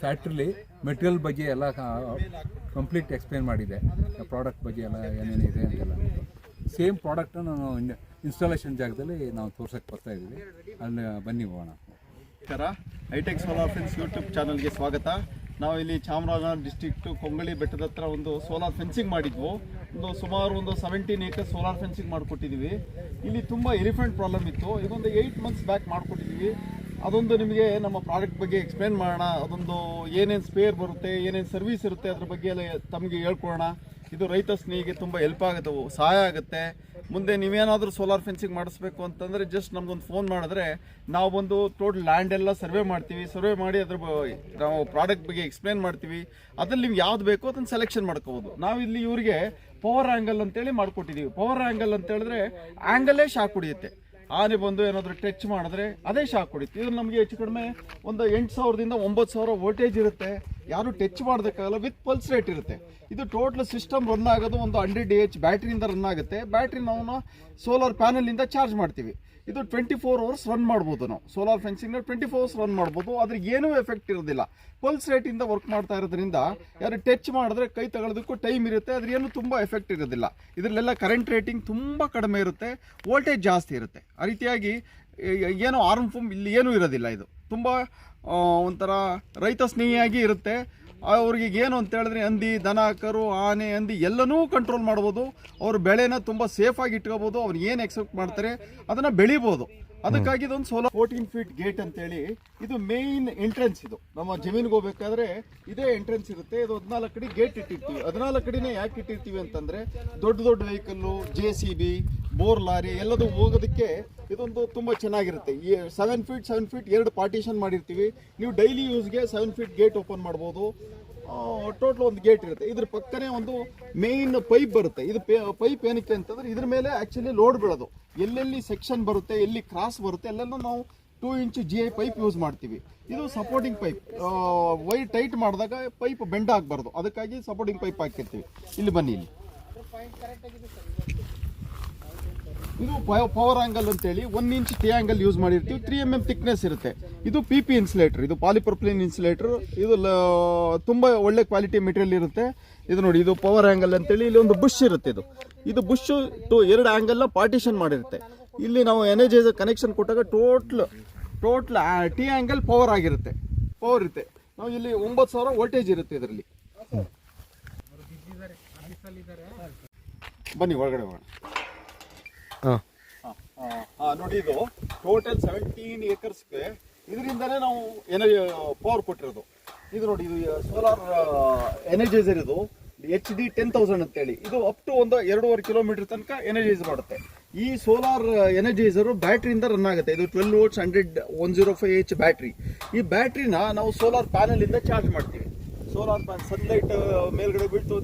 ಫ್ಯಾಕ್ಟ್ರಿಲಿ material ಬಗ್ಗೆ ಎಲ್ಲ complete explain ಮಾಡಿದೆ, ಪ್ರಾಡಕ್ಟ್ ಬಗ್ಗೆ ಎಲ್ಲ ಏನೇನಿದೆ ಅಂತೆಲ್ಲ. ಸೇಮ್ ಪ್ರಾಡಕ್ಟನ್ನು ನಾವು ಇನ್ಸ್ಟಾಲೇಷನ್ ಜಾಗದಲ್ಲಿ ನಾವು ತೋರ್ಸೋಕ್ಕೆ ಬರ್ತಾಯಿದ್ದೀವಿ. ಅಲ್ಲಿ ಬನ್ನಿ ಹೋಗೋಣ. ನಮಸ್ಕಾರ, ಹೈಟೆಕ್ ಸೋಲಾರ್ ಫೆನ್ಸ್ ಯೂಟ್ಯೂಬ್ ಚಾನಲ್ಗೆ ಸ್ವಾಗತ. ನಾವು ಇಲ್ಲಿ ಚಾಮರಾಜನಗರ ಡಿಸ್ಟ್ರಿಕ್ಟು ಕೊಂಗಳಿ ಬೆಟ್ಟದ ಹತ್ರ ಒಂದು ಸೋಲಾರ್ ಫೆನ್ಸಿಂಗ್ ಮಾಡಿದ್ವು. ಸುಮಾರು 17 ಏಕರ್ ಸೋಲಾರ್ ಫೆನ್ಸಿಂಗ್ ಮಾಡಿಕೊಟ್ಟಿದ್ದೀವಿ. ಇಲ್ಲಿ ತುಂಬ ಎಲಿಫೆಂಟ್ ಪ್ರಾಬ್ಲಮ್ ಇತ್ತು. ಇದೊಂದು 8 ಮಂತ್ಸ್ ಬ್ಯಾಕ್ ಮಾಡಿಕೊಟ್ಟಿದ್ದೀವಿ. ಅದೊಂದು ನಿಮಗೆ ನಮ್ಮ ಪ್ರಾಡಕ್ಟ್ ಬಗ್ಗೆ ಎಕ್ಸ್ಪ್ಲೇನ್ ಮಾಡೋಣ. ಅದೊಂದು ಏನೇನು ಸ್ಪೇರ್ ಬರುತ್ತೆ, ಏನೇನು ಸರ್ವಿಸ್ ಇರುತ್ತೆ, ಅದ್ರ ಬಗ್ಗೆ ಎಲ್ಲ ತಮಗೆ ಹೇಳ್ಕೊಡೋಣ. ಇದು ರೈತ ಸ್ನೇಹಿಗೆ ತುಂಬ ಹೆಲ್ಪ್ ಆಗುತ್ತೆ, ಸಹಾಯ ಆಗುತ್ತೆ. ಮುಂದೆ ನೀವೇನಾದರೂ ಸೋಲಾರ್ ಫೆನ್ಸಿಂಗ್ ಮಾಡಿಸ್ಬೇಕು ಅಂತಂದರೆ ಜಸ್ಟ್ ನಮಗೊಂದು ಫೋನ್ ಮಾಡಿದ್ರೆ ನಾವು ಬಂದು ಟೋಟಲ್ ಲ್ಯಾಂಡ್ ಎಲ್ಲ ಸರ್ವೆ ಮಾಡ್ತೀವಿ. ಸರ್ವೆ ಮಾಡಿ ನಾವು ಪ್ರಾಡಕ್ಟ್ ಬಗ್ಗೆ ಎಕ್ಸ್ಪ್ಲೇನ್ ಮಾಡ್ತೀವಿ. ಅದ್ರಲ್ಲಿ ನೀವು ಯಾವ್ದು ಬೇಕೋ ಅದನ್ನು ಸೆಲೆಕ್ಷನ್ ಮಾಡ್ಕೋಬೋದು. ನಾವಿಲ್ಲಿ ಇವರಿಗೆ ಪವರ್ ಆ್ಯಂಗಲ್ ಅಂತೇಳಿ ಮಾಡಿಕೊಟ್ಟಿದ್ದೀವಿ. ಪವರ್ ಆ್ಯಂಗಲ್ ಅಂತ ಹೇಳಿದ್ರೆ ಆ್ಯಂಗಲೇ ಶಾಕ್ ಹೊಡಿಯುತ್ತೆ. ಆನೆ ಬಂದು ಏನಾದರೂ ಟಚ್ ಮಾಡಿದ್ರೆ ಅದೇ ಶಾಕ್ ಹೊಡಿಯುತ್ತೆ. ಇದು ನಮಗೆ ಹೆಚ್ಚು ಕಡಿಮೆ ಒಂದು 8,000ದಿಂದ 9,000 ವೋಲ್ಟೇಜ್ ಇರುತ್ತೆ. ಯಾರು ಟಚ್ ಮಾಡೋದಕ್ಕಾಗಲ್ಲ. ವಿತ್ ಪಲ್ಸ್ ರೇಟ್ ಇರುತ್ತೆ. ಇದು ಟೋಟಲ್ ಸಿಸ್ಟಮ್ ರನ್ ಆಗೋದು ಒಂದು 100 AH ಬ್ಯಾಟ್ರಿಯಿಂದ ರನ್ ಆಗುತ್ತೆ. ಬ್ಯಾಟ್ರಿ ನಾವು ಸೋಲಾರ್ ಪ್ಯಾನಲಿಂದ ಚಾರ್ಜ್ ಮಾಡ್ತೀವಿ. ಇದು 24 hours ರನ್ ಮಾಡ್ಬೋದು. ನಾವು ಸೋಲಾರ್ ಫೆನ್ಸಿಂಗ್ನ 24 hours ರನ್ ಮಾಡ್ಬೋದು. ಅದ್ರಿಗೆ ಏನೂ ಎಫೆಕ್ಟ್ ಇರೋದಿಲ್ಲ. ಪಲ್ಸ್ ರೇಟಿಂದ ವರ್ಕ್ ಮಾಡ್ತಾ ಇರೋದ್ರಿಂದ ಯಾರು ಟಚ್ ಮಾಡಿದ್ರೆ ಕೈ ತಗೊಳ್ಳೋದಕ್ಕೂ ಟೈಮ್ ಇರುತ್ತೆ. ಅದ್ರೇನು ತುಂಬ ಎಫೆಕ್ಟ್ ಇರೋದಿಲ್ಲ. ಇದರಲ್ಲೆಲ್ಲ ಕರೆಂಟ್ ರೇಟಿಂಗ್ ತುಂಬ ಕಡಿಮೆ ಇರುತ್ತೆ, ವೋಲ್ಟೇಜ್ ಜಾಸ್ತಿ ಇರುತ್ತೆ. ಆ ರೀತಿಯಾಗಿ ಏನೋ ಹಾರ್ಮ್ಫುಲ್ ಇಲ್ಲಿ ಏನೂ ಇರೋದಿಲ್ಲ. ಇದು ತುಂಬ ಒಂಥರ ರೈತ ಸ್ನೇಹಿಯಾಗಿ ಇರುತ್ತೆ. ಅವ್ರಿಗೆ ಏನು ಅಂತ ಹೇಳಿದ್ರೆ ಹಂದಿ, ದನ, ಕರು, ಆನೆ, ಹಂದಿ ಎಲ್ಲನೂ ಕಂಟ್ರೋಲ್ ಮಾಡ್ಬೋದು. ಅವ್ರ ಬೆಳೆನ ತುಂಬ ಸೇಫಾಗಿ ಇಟ್ಕೋಬೋದು. ಅವ್ರು ಏನು ಎಕ್ಸೆಪ್ಟ್ ಮಾಡ್ತಾರೆ ಅದನ್ನು ಬೆಳಿಬೋದು. ಅದಕ್ಕಾಗಿ ಇದೊಂದು ಸೋಲಾರ್ 14 feet ಗೇಟ್ ಅಂತೇಳಿ ಇದು ಮೇನ್ ಎಂಟ್ರೆನ್ಸ್. ಇದು ನಮ್ಮ ಜಮೀನಿಗೆ ಹೋಗ್ಬೇಕಾದ್ರೆ ಇದೇ ಎಂಟ್ರೆನ್ಸ್ ಇರುತ್ತೆ. ಇದು 14 ಕಡೆ ಗೇಟ್ ಇಟ್ಟಿರ್ತೀವಿ. 14 ಕಡೆನೇ ಯಾಕೆ ಇಟ್ಟಿರ್ತೀವಿ ಅಂತಂದರೆ ದೊಡ್ಡ ವೆಹಿಕಲ್ಲು, JCB, ಬೋರ್ ಲಾರಿ ಎಲ್ಲದೂ ಹೋಗೋದಕ್ಕೆ ಇದೊಂದು ತುಂಬ ಚೆನ್ನಾಗಿರುತ್ತೆ. ಈ 7 feet 2 ಪಾರ್ಟಿಷನ್ ಮಾಡಿರ್ತೀವಿ. ನೀವು ಡೈಲಿ ಯೂಸ್ಗೆ 7 feet ಗೇಟ್ ಓಪನ್ ಮಾಡ್ಬೋದು. ಟೋಟಲ್ ಒಂದು ಗೇಟ್ ಇರುತ್ತೆ. ಇದ್ರ ಪಕ್ಕನೇ ಒಂದು ಮೇನ್ ಪೈಪ್ ಬರುತ್ತೆ. ಇದು ಪೈಪ್ ಏನಕ್ಕೆ ಅಂತಂದ್ರೆ ಇದ್ರ ಮೇಲೆ ಆಕ್ಚುಲಿ ಲೋಡ್ ಬೀಳೋದು. ಎಲ್ಲೆಲ್ಲಿ ಸೆಕ್ಷನ್ ಬರುತ್ತೆ, ಎಲ್ಲಿ ಕ್ರಾಸ್ ಬರುತ್ತೆ ಎಲ್ಲೆಲ್ಲ ನಾವು 2 inch GI ಪೈಪ್ ಯೂಸ್ ಮಾಡ್ತೀವಿ. ಇದು ಸಪೋರ್ಟಿಂಗ್ ಪೈಪ್. ವೈರ್ ಟೈಟ್ ಮಾಡಿದಾಗ ಪೈಪ್ ಬೆಂಡ್ ಆಗಬಾರ್ದು, ಅದಕ್ಕಾಗಿ ಸಪೋರ್ಟಿಂಗ್ ಪೈಪ್ ಹಾಕಿರ್ತೀವಿ. ಇಲ್ಲಿ ಬನ್ನಿ. ಇಲ್ಲಿ ಇದು ಪವರ್ ಆಂಗಲ್ ಅಂತೇಳಿ 1 inch ಟಿ ಆಂಗಲ್ ಯೂಸ್ ಮಾಡಿರ್ತೀವಿ. 3 mm ಥಿಕ್ನೆಸ್ ಇರುತ್ತೆ. ಇದು PP ಇನ್ಸುಲೇಟರ್. ಇದು ಪಾಲಿಪ್ರೊಪಿಲೀನ್ ಇನ್ಸುಲೇಟರ್. ಇದು ತುಂಬ ಒಳ್ಳೆ ಕ್ವಾಲಿಟಿ ಮೆಟೀರಿಯಲ್ ಇರುತ್ತೆ. ಇದು ನೋಡಿ, ಇದು ಪವರ್ ಆಂಗಲ್ ಅಂತೇಳಿ ಇಲ್ಲಿ ಒಂದು ಬುಷ್ ಇರುತ್ತೆ. ಇದು ಬುಷ್ 2 ಆಂಗಲ್ನ ಪಾರ್ಟಿಷನ್ ಮಾಡಿರುತ್ತೆ. ಇಲ್ಲಿ ನಾವು ಎನರ್ಜೈಸರ್ ಕನೆಕ್ಷನ್ ಕೊಟ್ಟಾಗ ಟೋಟಲ್ ಟಿ ಆಂಗಲ್ ಪವರ್ ಆಗಿರುತ್ತೆ. ಪವರ್ ಇರುತ್ತೆ. ನಾವು ಇಲ್ಲಿ 9,000 ವೋಲ್ಟೇಜ್ ಇರುತ್ತೆ ಇದರಲ್ಲಿ. ಬನ್ನಿ ಒಳಗಡೆ ಹೋಗೋಣ. ನೋಡಿ, ಇದು ಟೋಟಲ್ 17 ಏಕರ್ಸ್ಗೆ ಇದರಿಂದನೇ ನಾವು ಪವರ್ ಕೊಟ್ಟಿರೋದು. ಇದು ನೋಡಿ, ಇದು ಸೋಲಾರ್ ಎನರ್ಜೈಸರ್. ಇದು HD 10,000 ಅಂತೇಳಿ. ಇದು ಅಪ್ ಟು ಒಂದು 2.5 kilometer ತನಕ ಎನರ್ಜೈಸ್ ಮಾಡುತ್ತೆ. ಈ ಸೋಲಾರ್ ಎನರ್ಜೈಸರು ಬ್ಯಾಟ್ರಿಯಿಂದ ರನ್ ಆಗುತ್ತೆ. ಇದು 12 volts 105 H ಬ್ಯಾಟ್ರಿ. ಈ ಬ್ಯಾಟ್ರಿನ ನಾವು ಸೋಲಾರ್ ಪ್ಯಾನಲಿಂದ ಚಾರ್ಜ್ ಮಾಡ್ತೀವಿ. ಸೋಲಾರ್ ಪ್ಯಾನ್ ಸನ್ಲೈಟ್ ಮೇಲ್ಗಡೆ ಬಿಟ್ಟು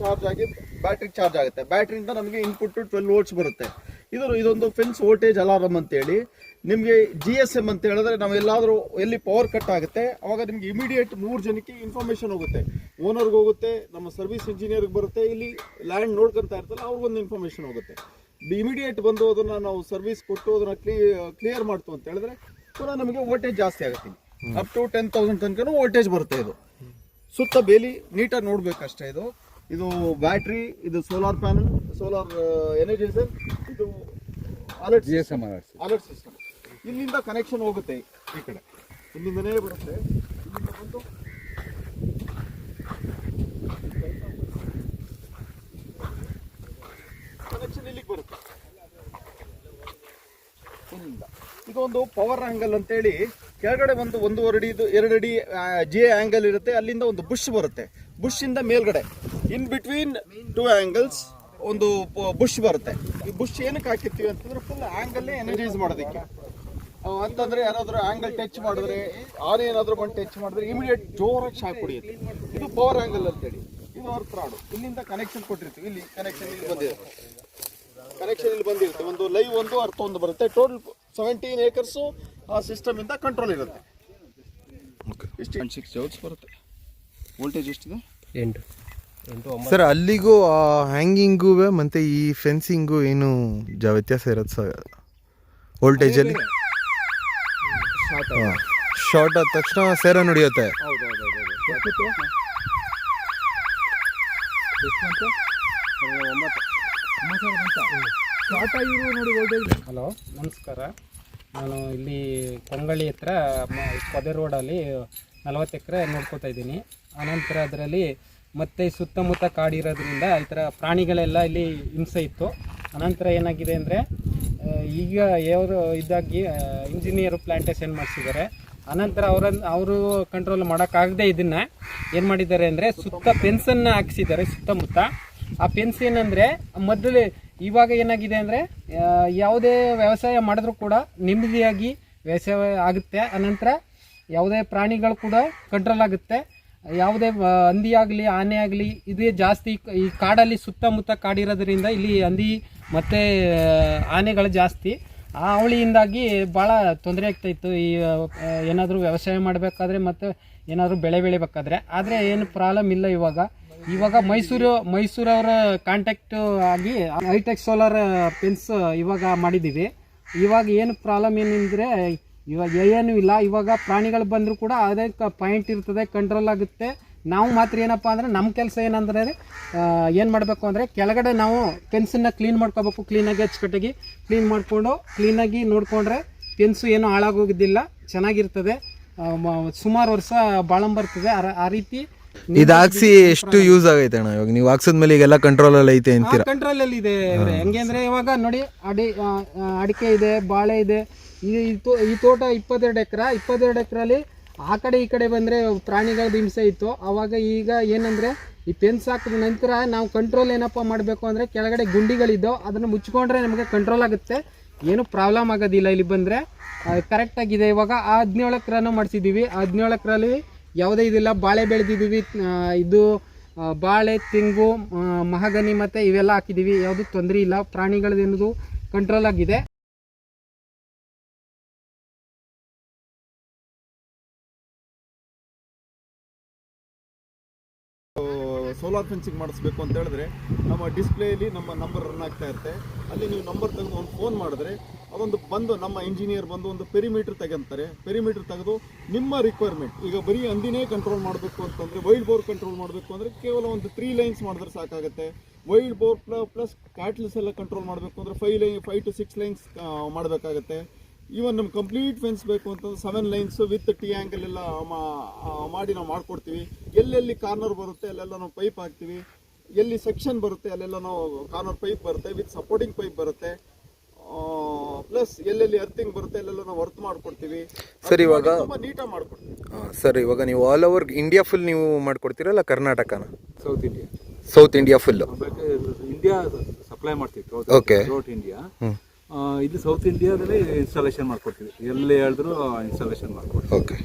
ಚಾರ್ಜ್ ಆಗಿ ಬ್ಯಾಟ್ರಿ ಚಾರ್ಜ್ ಆಗುತ್ತೆ. ಬ್ಯಾಟ್ರಿಯಿಂದ ನಮಗೆ ಇನ್ಪುಟ್ 12 volts ಬರುತ್ತೆ. ಇದೊಂದು ಫೆನ್ಸ್ ವೋಲ್ಟೇಜ್ ಅಲಾರಮ್ ಅಂತೇಳಿ. ನಿಮಗೆ GSM ಅಂತ ಹೇಳಿದ್ರೆ ನಾವೆಲ್ಲಾದರೂ ಎಲ್ಲಿ ಪವರ್ ಕಟ್ ಆಗುತ್ತೆ ಅವಾಗ ನಿಮ್ಗೆ ಇಮಿಡಿಯೇಟ್ 3 ಜನಕ್ಕೆ ಇನ್ಫಾರ್ಮೇಶನ್ ಹೋಗುತ್ತೆ. ಓನರ್ಗೆ ಹೋಗುತ್ತೆ, ನಮ್ಮ ಸರ್ವಿಸ್ ಇಂಜಿನಿಯರ್ಗೆ ಬರುತ್ತೆ, ಇಲ್ಲಿ ಲ್ಯಾಂಡ್ ನೋಡ್ಕೊಂತ ಇರ್ತಾರೆ ಅವ್ರಿಗೊಂದು ಇನ್ಫಾರ್ಮೇಶನ್ ಹೋಗುತ್ತೆ. ಇಮಿಡಿಯೇಟ್ ಬಂದು ಅದನ್ನು ನಾವು ಸರ್ವಿಸ್ ಕೊಟ್ಟು ಅದನ್ನು ಕ್ಲಿಯರ್ ಮಾಡ್ತು ಅಂತ ಹೇಳಿದ್ರೆ ಪುನಃ ನಮಗೆ ವೋಲ್ಟೇಜ್ ಜಾಸ್ತಿ ಆಗುತ್ತೆ. ಅಪ್ ಟು 10,000 ತನಕ ವೋಲ್ಟೇಜ್ ಬರುತ್ತೆ. ಇದು ಸುತ್ತ ಬೇಲಿ ನೀಟಾಗಿ ನೋಡ್ಬೇಕಷ್ಟೇ. ಇದು ಬ್ಯಾಟ್ರಿ, ಇದು ಸೋಲಾರ್ ಪ್ಯಾನಲ್, ಸೋಲಾರ್ ಎನರ್ಜೈಸರ್, ಇದು ಅಲರ್ಟ್ ಸಿಸ್ಟಮ್. ಇಲ್ಲಿಂದ ಕನೆಕ್ಷನ್ ಹೋಗುತ್ತೆ. ಈ ಕಡೆ ಇಲ್ಲಿಂದನೇ ಬರುತ್ತೆ. ಇಲ್ಲಿಂದ ಬಂದು ಕನೆಕ್ಷನ್ ಇಲ್ಲಿಗೆ ಬರುತ್ತೆ. ಇಲ್ಲಿಂದ ಇದೊಂದು ಪವರ್ ಆಂಗಲ್ ಅಂತೇಳಿ ಕೆಳಗಡೆ ಒಂದು 1.5 ಅಡಿ 2 ಅಡಿ GI ಆಂಗಲ್ ಇರುತ್ತೆ. ಅಲ್ಲಿಂದ ಒಂದು ಬುಷ್ ಬರುತ್ತೆ. ಬುಷ್ ಇಂದ ಮೇಲ್ಗಡೆ ಇನ್ ಬಿಟ್ವೀನ್ 2 angles ಒಂದು ಬುಷ್ ಬರುತ್ತೆ. ಈ ಬುಷ್ ಏನಕ್ಕೆ ಹಾಕಿರ್ತೀವಿ ಅಂತಂದ್ರೆ ಫುಲ್ ಆಂಗಲ್ಲೇ ಎನರ್ಜೈಸ್ ಮಾಡೋದಕ್ಕೆ. ಅಂತಂದ್ರೆ ಯಾರಾದ್ರೂ ಆಂಗಲ್ ಟಚ್ ಮಾಡಿದ್ರೆ, ಆನೆ ಏನಾದ್ರು ಬಂದು ಟಚ್ ಮಾಡಿದ್ರೆ ಇಮಿಡಿಯೇಟ್ ಜೋರಾಗಿ ಶಾಕ್ ಹೊಡಿಯುತ್ತೆ. ಇದು ಪವರ್ ಆಂಗಲ್ ಅಂತೇಳಿ. ಇದು ಅರ್ತ್ ರಾಡ್. ಇಲ್ಲಿಂದ ಕನೆಕ್ಷನ್ ಕೊಟ್ಟಿರ್ತೀವಿ. ಇಲ್ಲಿ ಕನೆಕ್ಷನ್ ಇಲ್ಲಿ ಬಂದಿರುತ್ತೆ. ಒಂದು ಲೈವ್ ಒಂದು ಅರ್ಥ ಒಂದು ಬರುತ್ತೆ. ಟೋಟಲ್ 17 acres ಆ ಸಿಸ್ಟಮ್ ಇಂದ ಕಂಟ್ರೋಲ್ ಇರುತ್ತೆ. ಇಷ್ಟು 6 volts ಬರುತ್ತೆ. ವೋಲ್ಟೇಜ್ ಎಷ್ಟಿದೆ? 8. ಸರ್, ಅಲ್ಲಿಗೂ ಹ್ಯಾಂಗಿಂಗು ಮತ್ತೆ ಈ ಫೆನ್ಸಿಂಗು ಏನು ವ್ಯತ್ಯಾಸ ಇರುತ್ತೆ ಸರ್ ವೋಲ್ಟೇಜಲ್ಲಿ? ಶಾರ್ಟ್ ಆದ ತಕ್ಷಣ ಸೇರ ನುಡಿಯುತ್ತೆ. ಹೌದು ಹೌದು ಹೌದು ಹಲೋ ನಮಸ್ಕಾರ. ನಾನು ಇಲ್ಲಿ ಕೊಂಗಳಿ ಹತ್ರ ಪೊದೆ ರೋಡಲ್ಲಿ 40 ಎಕರೆ ನೋಡ್ಕೋತಾ ಇದ್ದೀನಿ. ಅನಂತರ ಅದರಲ್ಲಿ ಮತ್ತೆ ಸುತ್ತಮುತ್ತ ಕಾಡಿರೋದ್ರಿಂದ ಈ ಥರ ಪ್ರಾಣಿಗಳೆಲ್ಲ ಇಲ್ಲಿ ಹಿಂಸೆ ಇತ್ತು. ಅನಂತರ ಏನಾಗಿದೆ ಅಂದರೆ ಈಗ ಅವರು ಇದಾಗಿ ಇಂಜಿನಿಯರು ಪ್ಲ್ಯಾಂಟೇಷನ್ ಮಾಡಿಸಿದ್ದಾರೆ. ಅನಂತರ ಅವರು ಕಂಟ್ರೋಲ್ ಮಾಡೋಕ್ಕಾಗದೆ ಇದನ್ನು ಏನು ಮಾಡಿದ್ದಾರೆ ಅಂದರೆ ಸುತ್ತ ಫೆನ್ಸನ್ನು ಹಾಕಿಸಿದ್ದಾರೆ ಸುತ್ತಮುತ್ತ. ಆ ಫೆನ್ಸ್ ಏನಂದರೆ ಮೊದಲು ಇವಾಗ ಏನಾಗಿದೆ ಅಂದರೆ ಯಾವುದೇ ವ್ಯವಸಾಯ ಮಾಡಿದ್ರೂ ಕೂಡ ನೆಮ್ಮದಿಯಾಗಿ ವ್ಯವಸಾಯ ಆಗುತ್ತೆ. ಅನಂತರ ಯಾವುದೇ ಪ್ರಾಣಿಗಳು ಕೂಡ ಕಂಟ್ರೋಲ್ ಆಗುತ್ತೆ. ಯಾವುದೇ ಹಂದಿ ಆಗಲಿ ಆನೆ ಆಗಲಿ ಇದೇ ಜಾಸ್ತಿ ಈ ಕಾಡಲ್ಲಿ ಸುತ್ತಮುತ್ತ ಕಾಡಿರೋದ್ರಿಂದ ಇಲ್ಲಿ ಹಂದಿ ಮತ್ತು ಆನೆಗಳು ಜಾಸ್ತಿ. ಆ ಅವಳಿಯಿಂದಾಗಿ ಭಾಳ ತೊಂದರೆ ಆಗ್ತಾಯಿತ್ತು ಈ ಏನಾದರೂ ವ್ಯವಸಾಯ ಮಾಡಬೇಕಾದ್ರೆ ಮತ್ತು ಏನಾದರೂ ಬೆಳೆ ಬೆಳಿಬೇಕಾದ್ರೆ. ಆದರೆ ಏನು ಪ್ರಾಬ್ಲಮ್ ಇಲ್ಲ. ಇವಾಗ ಮೈಸೂರವರ ಕಾಂಟ್ಯಾಕ್ಟ್ ಆಗಿ ಹೈಟೆಕ್ ಸೋಲಾರ್ ಫೆನ್ಸ್ ಇವಾಗ ಮಾಡಿದ್ದೀವಿ. ಇವಾಗ ಏನು ಪ್ರಾಬ್ಲಮ್ ಏನೆಂದರೆ ಇವಾಗ ಏನೂ ಇಲ್ಲ. ಇವಾಗ ಪ್ರಾಣಿಗಳು ಬಂದರೂ ಕೂಡ ಅದೇ ಪಾಯಿಂಟ್ ಇರ್ತದೆ, ಕಂಟ್ರೋಲ್ ಆಗುತ್ತೆ. ನಾವು ಮಾತ್ರ ಏನಪ್ಪ ಅಂದರೆ ನಮ್ಮ ಕೆಲಸ ಏನಂದರೆ ಏನು ಮಾಡಬೇಕು ಅಂದರೆ ಕೆಳಗಡೆ ನಾವು ಫೆನ್ಸನ್ನು ಕ್ಲೀನ್ ಮಾಡ್ಕೋಬೇಕು. ಕ್ಲೀನಾಗಿ ಅಚ್ಚುಕಟ್ಟಾಗಿ ಕ್ಲೀನ್ ಮಾಡಿಕೊಂಡು ಕ್ಲೀನಾಗಿ ನೋಡಿಕೊಂಡ್ರೆ ಫೆನ್ಸು ಏನೂ ಹಾಳಾಗೋಗೋದಿಲ್ಲ, ಚೆನ್ನಾಗಿರ್ತದೆ. ಸುಮಾರು ವರ್ಷ ಬಾಳಂಬ ಬರ್ತದೆ. ಆ ರೀತಿ ಇದು ಹಾಕ್ಸಿ ಎಷ್ಟು ಯೂಸ್ ಆಗೈತೆ ಅಣ್ಣ? ಇವಾಗ ನೀವು ಹಾಕ್ಸಿದ್ಮೇಲೆ ಈಗೆಲ್ಲ ಕಂಟ್ರೋಲಲ್ಲಿ ಐತೆ ಅಂತೀರಾ? ಕಂಟ್ರೋಲಲ್ಲಿ ಇದೆ. ಹೆಂಗೆ ಅಂದರೆ ಇವಾಗ ನೋಡಿ ಅಡಿಕೆ ಇದೆ, ಬಾಳೆ ಇದೆ. ಈ ತೋಟ 22 ಎಕರೆಲಿ ಆ ಕಡೆ ಈ ಕಡೆ ಬಂದರೆ ಪ್ರಾಣಿಗಳದ್ದು ಹಿಂಸೆ ಇತ್ತು. ಆವಾಗ ಈಗ ಏನಂದರೆ ಈ ಫೆನ್ಸ್ ಹಾಕಿದ ನಂತರ ನಾವು ಕಂಟ್ರೋಲ್ ಏನಪ್ಪ ಮಾಡಬೇಕು ಅಂದರೆ ಕೆಳಗಡೆ ಗುಂಡಿಗಳಿದ್ದವು ಅದನ್ನು ಮುಚ್ಕೊಂಡ್ರೆ ನಮಗೆ ಕಂಟ್ರೋಲ್ ಆಗುತ್ತೆ, ಏನು ಪ್ರಾಬ್ಲಮ್ ಆಗೋದಿಲ್ಲ. ಇಲ್ಲಿ ಬಂದರೆ ಕರೆಕ್ಟಾಗಿದೆ. ಇವಾಗ 17 ಎಕರೆನೂ ಮಾಡಿಸಿದ್ದೀವಿ. 17 ಎಕರೆಲಿ ಯಾವುದೇ ಇದಿಲ್ಲ. ಬಾಳೆ ಬೆಳೆದಿದ್ದೀವಿ. ಇದು ಬಾಳೆ, ತೆಂಗು, ಮಹಾಗನಿ ಮತ್ತು ಇವೆಲ್ಲ ಹಾಕಿದ್ದೀವಿ. ಯಾವುದೂ ತೊಂದರೆ ಇಲ್ಲ. ಪ್ರಾಣಿಗಳದ್ದೇನದು ಕಂಟ್ರೋಲ್ ಆಗಿದೆ. ಸೋಲಾರ್ ಫೆನ್ಸಿಂಗ್ ಮಾಡಿಸ್ಬೇಕು ಅಂತ ಹೇಳಿದ್ರೆ ನಮ್ಮ ಡಿಸ್ಪ್ಲೇಯಲ್ಲಿ ನಮ್ಮ ನಂಬರ್ ರನ್ ಆಗ್ತಾ ಇರುತ್ತೆ. ಅಲ್ಲಿ ನೀವು ನಂಬರ್ ತೆಗೆದು ಒಂದು ಫೋನ್ ಮಾಡಿದ್ರೆ ಅದೊಂದು ಬಂದು ನಮ್ಮ ಇಂಜಿನಿಯರ್ ಬಂದು ಒಂದು ಪೆರಿಮೀಟರ್ ತೆಗೆಂತಾರೆ. ಪೆರಿಮೀಟರ್ ತೆಗೆದು ನಿಮ್ಮ ರಿಕ್ವೈರ್ಮೆಂಟ್, ಈಗ ಬರೀ ಹಂದಿನೇ ಕಂಟ್ರೋಲ್ ಮಾಡಬೇಕು ಅಂತಂದರೆ, ವೈಲ್ಡ್ ಬೋರ್ ಕಂಟ್ರೋಲ್ ಮಾಡಬೇಕು ಅಂದರೆ ಕೇವಲ ಒಂದು 3 ಲೈನ್ಸ್ ಮಾಡಿದ್ರೆ ಸಾಕಾಗುತ್ತೆ. ವೈಲ್ಡ್ ಬೋರ್ ಪ್ಲಸ್ ಕ್ಯಾಟ್ಲ್ಸ್ ಎಲ್ಲ ಕಂಟ್ರೋಲ್ ಮಾಡಬೇಕು ಅಂದರೆ 5 to 6 ಲೈನ್ಸ್ ಮಾಡಬೇಕಾಗತ್ತೆ. ಈವನ್ ನಮ್ಗೆ ಕಂಪ್ಲೀಟ್ ಫೆನ್ಸ್ ಬೇಕು ಅಂತಂದ್ರೆ 7 ಲೈನ್ಸ್ ವಿತ್ ಟಿ ಆ್ಯಂಗಲ್ ಎಲ್ಲ ಮಾಡಿ ನಾವು ಮಾಡಿಕೊಡ್ತೀವಿ. ಎಲ್ಲೆಲ್ಲಿ ಕಾರ್ನರ್ ಬರುತ್ತೆ ಅಲ್ಲೆಲ್ಲ ನಾವು ಪೈಪ್ ಹಾಕ್ತೀವಿ. ಎಲ್ಲಿ ಸೆಕ್ಷನ್ ಬರುತ್ತೆ ಅಲ್ಲೆಲ್ಲ ನಾವು ಕಾರ್ನರ್ ಪೈಪ್ ಬರುತ್ತೆ ವಿತ್ ಸಪೋರ್ಟಿಂಗ್ ಪೈಪ್ ಬರುತ್ತೆ. ಪ್ಲಸ್ ಎಲ್ಲೆಲ್ಲಿ ಅರ್ಥಿಂಗ್ ಬರುತ್ತೆ ಅಲ್ಲೆಲ್ಲ ನಾವು ವರ್ತ್ ಮಾಡ್ಕೊಡ್ತೀವಿ. ಸರ್ ಇವಾಗ ತುಂಬ ನೀಟಾಗಿ ಮಾಡ್ಕೊಡ್ತೀವಿ. ಸರ್ ಇವಾಗ ನೀವು ಆಲ್ ಓವರ್ ಇಂಡಿಯಾ ಫುಲ್ ನೀವು ಮಾಡ್ಕೊಡ್ತೀರಲ್ಲ? ಕರ್ನಾಟಕನ? South India full India supply ಮಾಡ್ತೀವಿ. ಓಕೆ. Throughout India. ಇಲ್ಲಿ ಸೌತ್ ಇಂಡಿಯಾದಲ್ಲಿ ಇನ್ಸ್ಟಾಲೇಷನ್ ಮಾಡ್ಕೊಡ್ತೀವಿ. ಎಲ್ಲಿ ಹೇಳಿದ್ರು ಇನ್ಸ್ಟಾಲೇಷನ್ ಮಾಡ್ಕೊಡ್ತೀವಿ. ಓಕೆ.